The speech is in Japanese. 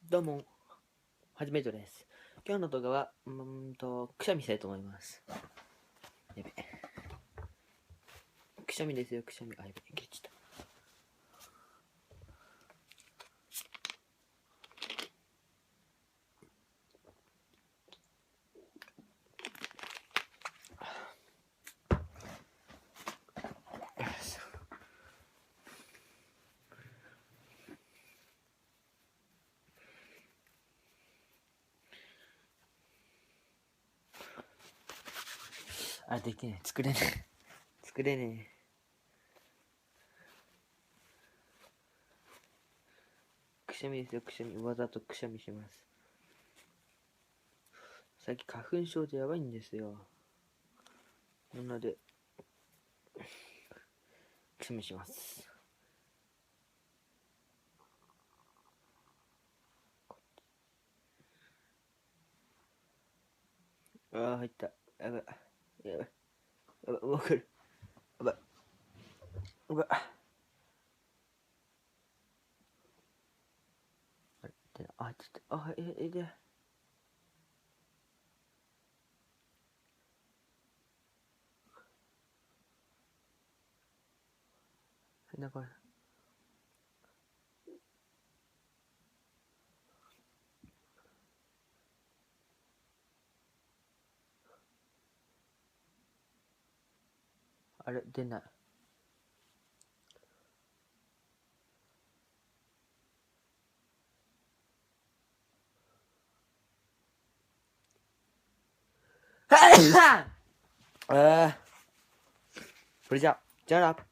どうも、はじめとです。今日の動画は、くしゃみしたいと思います。やべ。くしゃみですよ、くしゃみ。あ、やべ、切れちゃった。あ、できない。作れねえ。作れねえ。くしゃみですよ、くしゃみ。わざとくしゃみします。最近花粉症でやばいんですよ。なので、くしゃみします。あー、入った。やばい。やばい。やばい。わかる。やばい。やばい。あ、ちょっと、あ、で。なんか、あれ、出ない。ああ、それじゃあな。